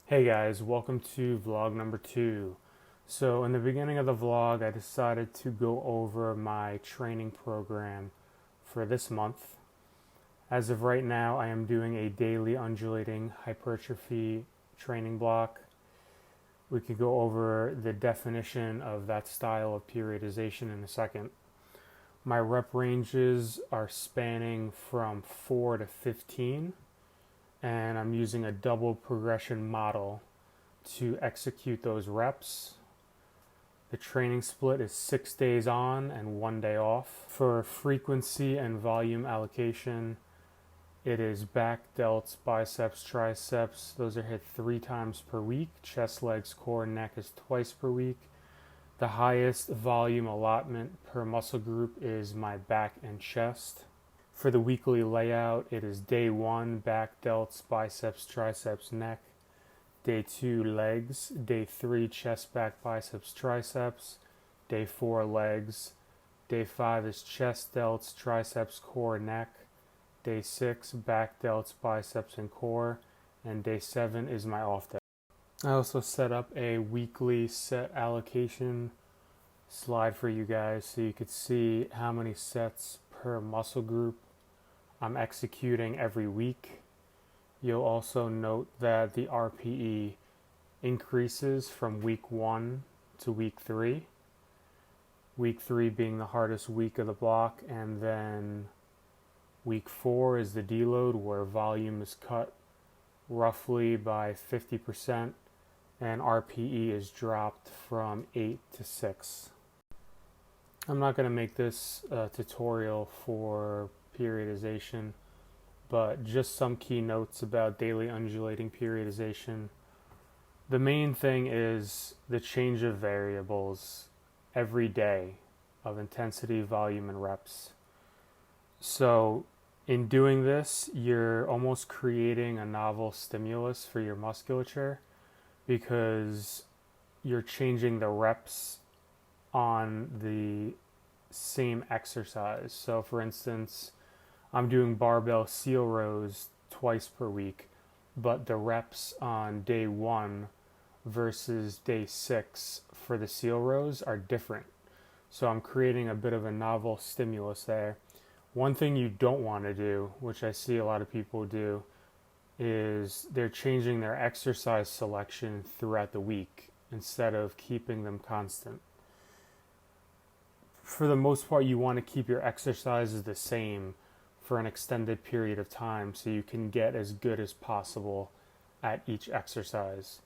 Hey guys, welcome to vlog number 2. So in the beginning of the vlog, I decided to go over my training program for this month. As of right now, I am doing a daily undulating hypertrophy training block. We could go over the definition of that style of periodization in a second. My rep ranges are spanning from 4 to 15, and I'm using a double progression model to execute those reps. The training split is 6 days on and 1 day off. For frequency and volume allocation, it is back, delts, biceps, triceps. Those are hit 3 times per week. Chest, legs, core, neck is twice per week. The highest volume allotment per muscle group is my back and chest. For the weekly layout, it is day 1, back, delts, biceps, triceps, neck. Day 2, legs. Day 3, chest, back, biceps, triceps. Day 4, legs. Day 5 is chest, delts, triceps, core, neck. Day 6, back, delts, biceps, and core. And day 7 is my off day. I also set up a weekly set allocation slide for you guys so you could see how many sets per muscle group I'm executing every week. You'll also note that the RPE increases from week 1 to week 3. Week 3 being the hardest week of the block, and then week 4 is the deload where volume is cut roughly by 50% and RPE is dropped from 8 to 6. I'm not going to make this a tutorial for periodization, but just some key notes about daily undulating periodization. The main thing is the change of variables every day of intensity, volume, and reps. So in doing this, you're almost creating a novel stimulus for your musculature because you're changing the reps on the same exercise. So for instance, I'm doing barbell seal rows twice per week, but the reps on day 1 versus day 6 for the seal rows are different. So I'm creating a bit of a novel stimulus there. One thing you don't want to do, which I see a lot of people do, is they're changing their exercise selection throughout the week instead of keeping them constant. For the most part, you want to keep your exercises the same for an extended period of time so you can get as good as possible at each exercise.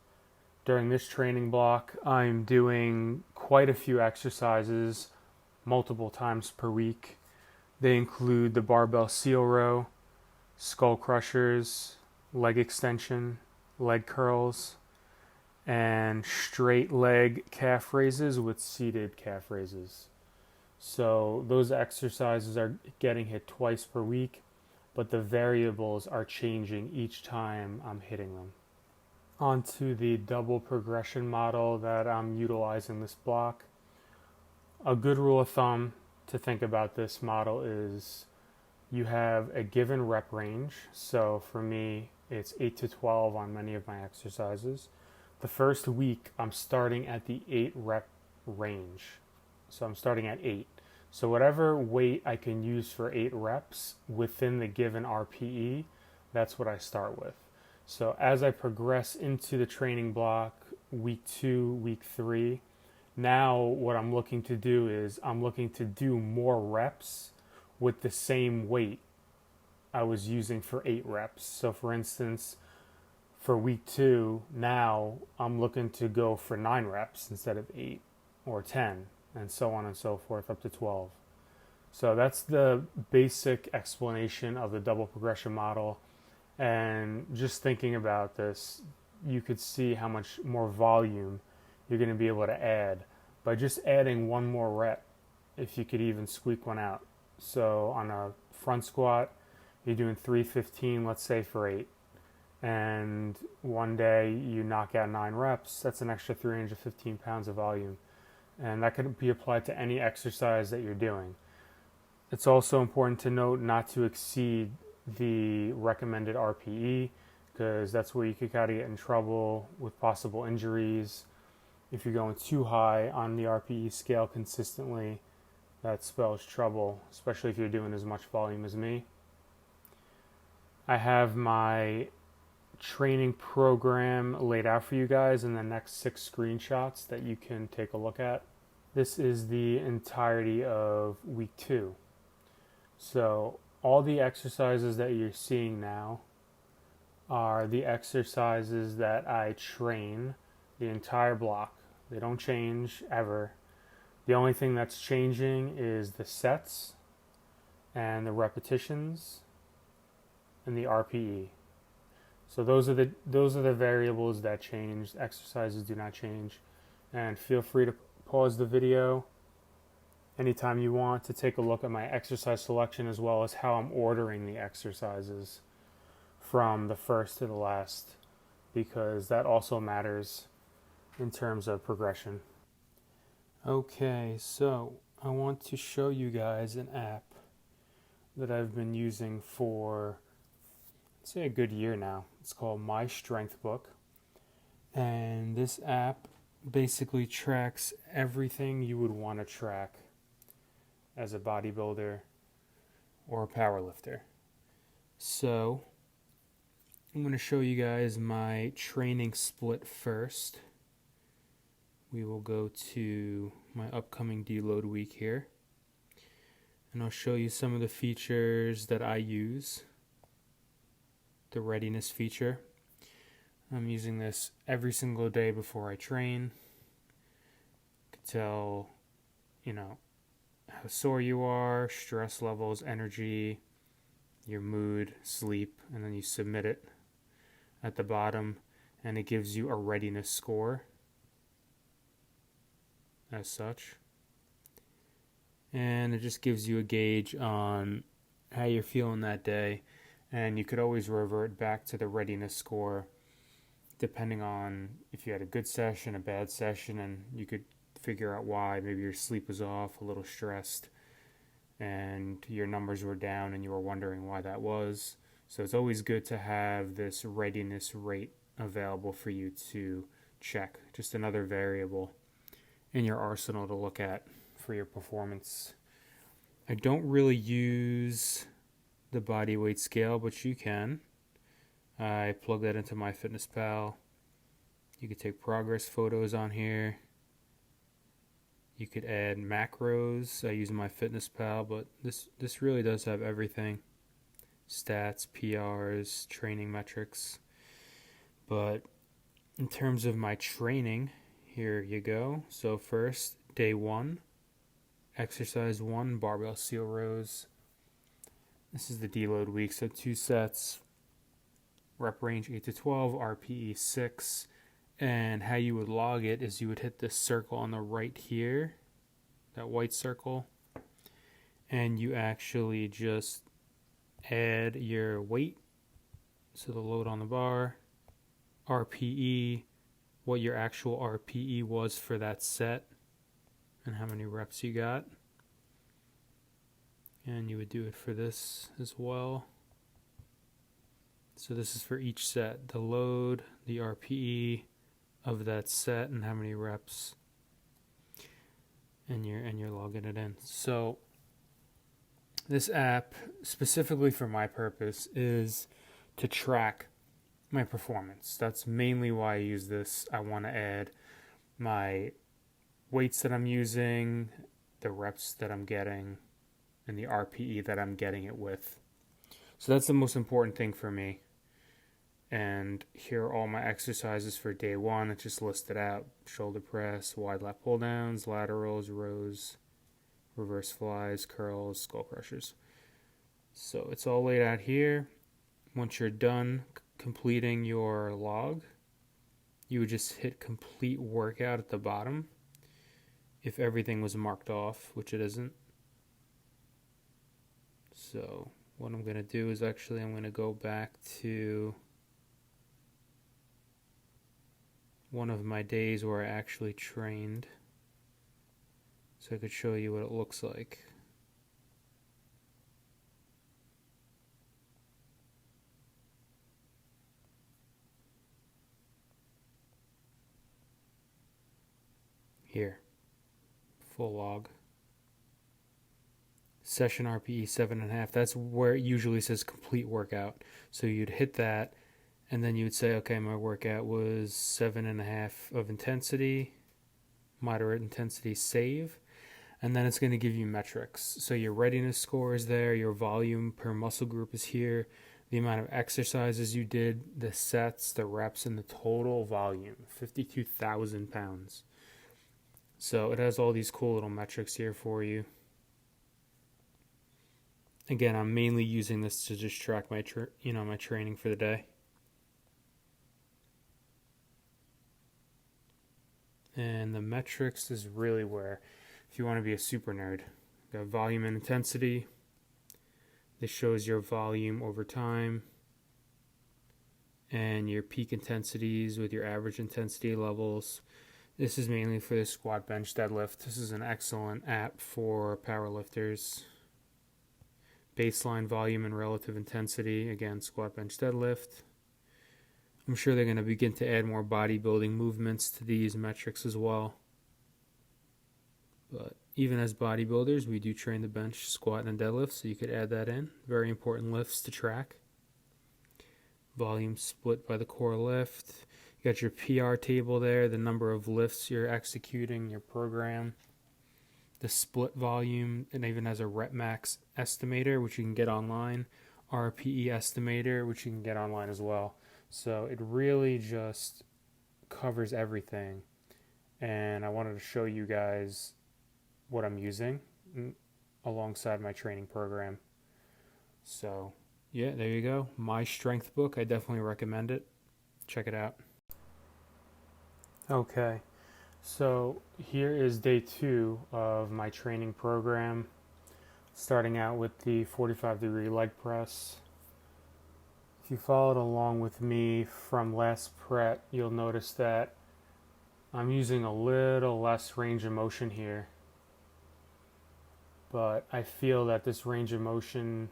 During this training block, I'm doing quite a few exercises multiple times per week. They include the barbell seal row, skull crushers, leg extension, leg curls, and straight leg calf raises with seated calf raises. So those exercises are getting hit twice per week, but the variables are changing each time I'm hitting them. Onto the double progression model that I'm utilizing this block. A good rule of thumb to think about this model is you have a given rep range. So for me, it's 8 to 12 on many of my exercises. The first week, I'm starting at the 8 rep range. So I'm starting at 8. So whatever weight I can use for 8 reps within the given RPE, that's what I start with. So as I progress into the training block, week 2, week 3, now what I'm looking to do is I'm looking to do more reps with the same weight I was using for 8 reps. So for instance, for week 2, now I'm looking to go for 9 reps instead of 8 or 10, and so on and so forth up to 12. So that's the basic explanation of the double progression model. And just thinking about this, you could see how much more volume you're going to be able to add by just adding one more rep, if you could even squeak one out. So on a front squat, you're doing 315, let's say for 8. And one day you knock out 9 reps, that's an extra 315 pounds of volume. And that could be applied to any exercise that you're doing. It's also important to note not to exceed the recommended RPE, because that's where you could kind of get in trouble with possible injuries. If you're going too high on the RPE scale consistently, that spells trouble, especially if you're doing as much volume as me. I have my training program laid out for you guys in the next 6 screenshots that you can take a look at. This is the entirety of week 2. So all the exercises that you're seeing now are the exercises that I train the entire block. They don't change ever. The only thing that's changing is the sets and the repetitions and the RPE. So those are the variables that change. Exercises do not change. And feel free to pause the video anytime you want to take a look at my exercise selection, as well as how I'm ordering the exercises from the first to the last, because that also matters in terms of progression. Okay, so I want to show you guys an app that I've been using for, let's say, a good year now. It's called My Strength Book, and this app basically tracks everything you would want to track as a bodybuilder or a powerlifter. So I'm going to show you guys my training split first. We will go to my upcoming deload week here, and I'll show you some of the features that I use. The readiness feature. I'm using this every single day before I train. You can tell, how sore you are, stress levels, energy, your mood, sleep, and then you submit it at the bottom, and it gives you a readiness score as such. And it just gives you a gauge on how you're feeling that day, and you could always revert back to the readiness score depending on if you had a good session, a bad session, and you could figure out why. Maybe your sleep was off, a little stressed, and your numbers were down and you were wondering why that was. So it's always good to have this readiness rate available for you to check. Just another variable in your arsenal to look at for your performance. I don't really use the body weight scale, but you can. I plug that into MyFitnessPal. You could take progress photos on here. You could add macros. I use MyFitnessPal, but this really does have everything. Stats, PRs, training metrics. But in terms of my training, here you go. So first, day 1, exercise 1, barbell seal rows. This is the deload week, so 2 sets, rep range 8 to 12, RPE 6, and how you would log it is you would hit this circle on the right here, that white circle, and you actually just add your weight, so the load on the bar, RPE, what your actual RPE was for that set, and how many reps you got. And you would do it for this as well. So this is for each set, the load, the RPE of that set, and how many reps, and you're logging it in. So this app, specifically for my purpose, is to track my performance. That's mainly why I use this. I want to add my weights that I'm using, the reps that I'm getting, and the RPE that I'm getting it with. So that's the most important thing for me. And here are all my exercises for day 1. It's just listed out: shoulder press, wide lat pull downs, laterals, rows, reverse flies, curls, skull crushers. So it's all laid out here. Once you're done completing your log, you would just hit complete workout at the bottom if everything was marked off, which it isn't. So what I'm going to do is actually I'm going to go back to one of my days where I actually trained, so I could show you what it looks like. here, full log. Session RPE 7.5, that's where it usually says complete workout. So you'd hit that, and then you would say, okay, my workout was 7.5 of intensity, moderate intensity, save. And then it's going to give you metrics. So your readiness score is there, your volume per muscle group is here, the amount of exercises you did, the sets, the reps, and the total volume, 52,000 pounds. So it has all these cool little metrics here for you. Again, I'm mainly using this to just track my my training for the day. And the metrics is really where, if you want to be a super nerd, got volume and intensity. This shows your volume over time and your peak intensities with your average intensity levels. This is mainly for the squat, bench, deadlift. This is an excellent app for powerlifters. Baseline volume and relative intensity, again, squat, bench, deadlift. I'm sure they're going to begin to add more bodybuilding movements to these metrics as well. But even as bodybuilders, we do train the bench, squat, and deadlift, so you could add that in. Very important lifts to track. Volume split by the core lift. You got your PR table there, the number of lifts you're executing, your program. The split volume, and even has a rep max estimator, which you can get online. RPE estimator, which you can get online as well. So it really just covers everything. And I wanted to show you guys what I'm using alongside my training program. So yeah, there you go. My strength book. I definitely recommend it. Check it out. Okay, so here is day 2 of my training program, starting out with the 45-degree leg press. If you followed along with me from last prep, you'll notice that I'm using a little less range of motion here. But I feel that this range of motion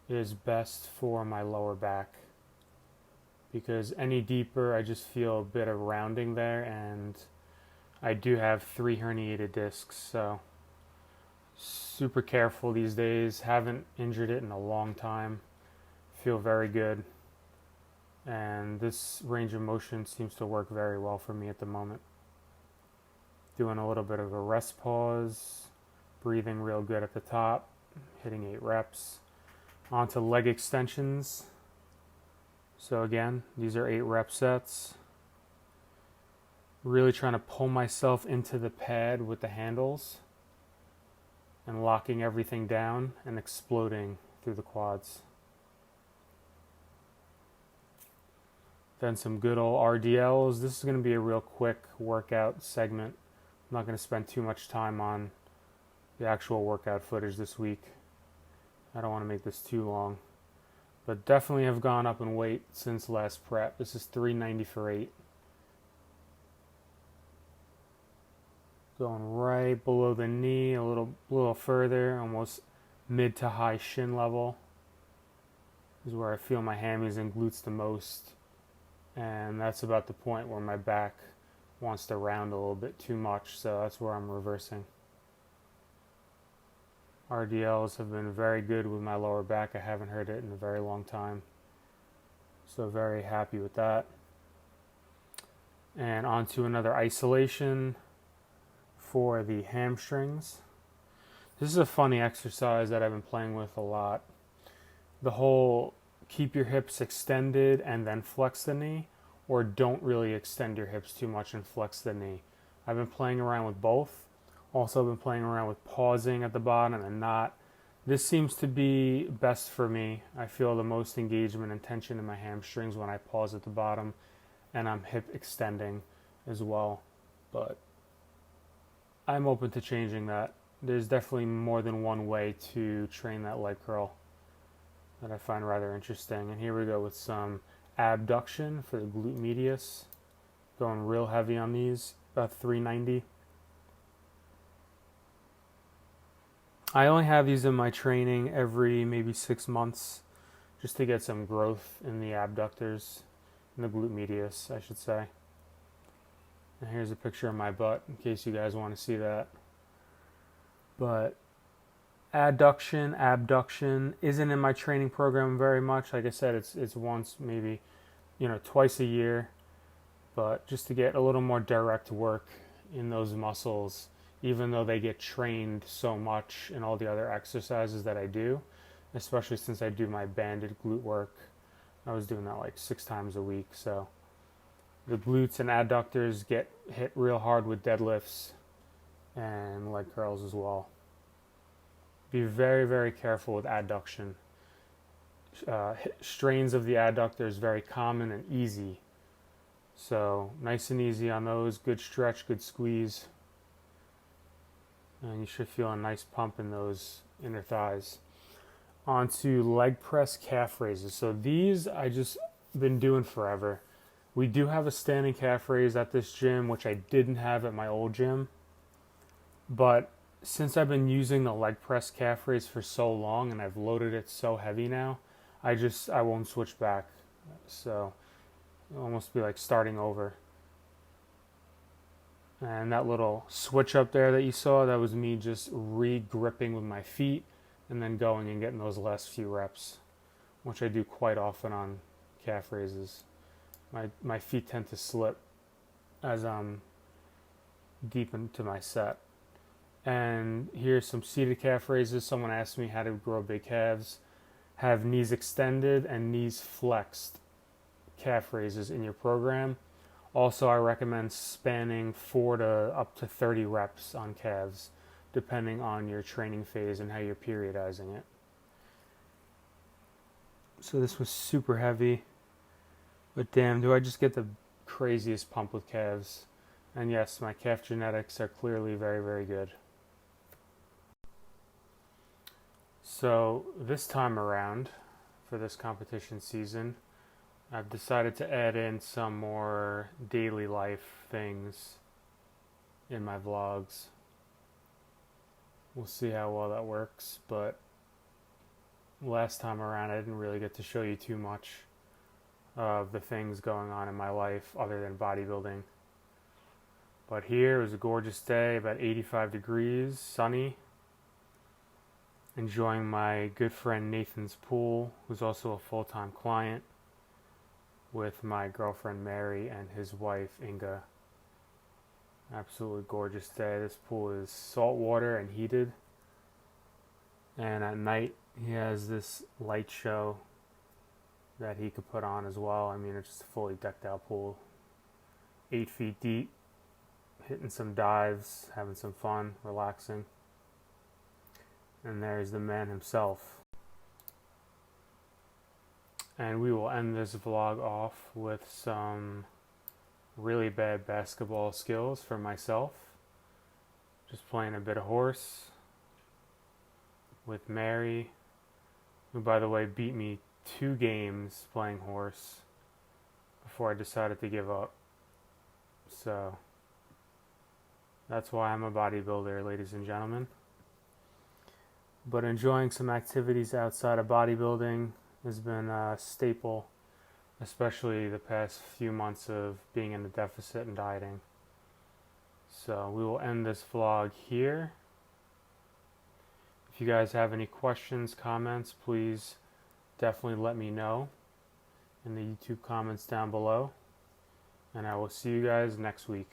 is best for my lower back, because any deeper I just feel a bit of rounding there, and I do have 3 herniated discs, so super careful these days. Haven't injured it in a long time. Feel very good, and this range of motion seems to work very well for me at the moment. Doing a little bit of a rest pause, breathing real good at the top, hitting 8 reps. Onto leg extensions. So again, these are 8 rep sets. Really trying to pull myself into the pad with the handles and locking everything down and exploding through the quads. Then some good old RDLs. This is going to be a real quick workout segment. I'm not going to spend too much time on the actual workout footage this week. I don't want to make this too long. But definitely have gone up in weight since last prep. This is 390 for 8. Going right below the knee, a little further, almost mid to high shin level. This is where I feel my hammies and glutes the most. And that's about the point where my back wants to round a little bit too much, so that's where I'm reversing. RDLs have been very good with my lower back. I haven't heard it in a very long time. So very happy with that. And on to another isolation for the hamstrings. This is a funny exercise that I've been playing with a lot. The whole keep your hips extended and then flex the knee, or don't really extend your hips too much and flex the knee. I've been playing around with both. Also been playing around with pausing at the bottom and not. This seems to be best for me. I feel the most engagement and tension in my hamstrings when I pause at the bottom, and I'm hip extending as well. But I'm open to changing that. There's definitely more than one way to train that leg curl that I find rather interesting. And here we go with some abduction for the glute medius. Going real heavy on these, about 390. I only have these in my training every maybe 6 months, just to get some growth in the abductors, in the glute medius, I should say. And here's a picture of my butt in case you guys want to see that. But adduction, abduction isn't in my training program very much. Like I said, it's once, maybe, twice a year. But just to get a little more direct work in those muscles, even though they get trained so much in all the other exercises that I do, especially since I do my banded glute work. I was doing that like 6 times a week. So the glutes and adductors get hit real hard with deadlifts and leg curls as well. Be very, very careful with adduction. Strains of the adductor is very common and easy. So nice and easy on those. Good stretch, good squeeze. And you should feel a nice pump in those inner thighs. Onto leg press calf raises. So these I just been doing forever. We do have a standing calf raise at this gym, which I didn't have at my old gym. But since I've been using the leg press calf raise for so long and I've loaded it so heavy now, I won't switch back. So it'll almost be like starting over. And that little switch up there that you saw, that was me just re-gripping with my feet and then going and getting those last few reps, which I do quite often on calf raises. My feet tend to slip as I'm deep into my set. And here's some seated calf raises. Someone asked me how to grow big calves. Have knees extended and knees flexed calf raises in your program. Also, I recommend spanning 4 to up to 30 reps on calves, depending on your training phase and how you're periodizing it. So this was super heavy, but damn, do I just get the craziest pump with calves. And yes, my calf genetics are clearly very, very good. So this time around, for this competition season, I've decided to add in some more daily life things in my vlogs. We'll see how well that works, but last time around I didn't really get to show you too much of the things going on in my life other than bodybuilding. But here it was a gorgeous day, about 85 degrees, sunny. Enjoying my good friend Nathan's pool, who's also a full-time client, with my girlfriend Mary and his wife Inga. Absolutely gorgeous day. This pool is salt water and heated. And at night he has this light show that he could put on as well. I mean, it's just a fully decked out pool. 8 feet deep, hitting some dives, having some fun, relaxing. And there's the man himself. And we will end this vlog off with some really bad basketball skills for myself. Just playing a bit of horse with Mary, who by the way beat me 2 games playing horse before I decided to give up. So that's why I'm a bodybuilder, ladies and gentlemen. But enjoying some activities outside of bodybuilding has been a staple, especially the past few months of being in a deficit and dieting. So we will end this vlog here. If you guys have any questions, comments, please definitely let me know in the YouTube comments down below. And I will see you guys next week.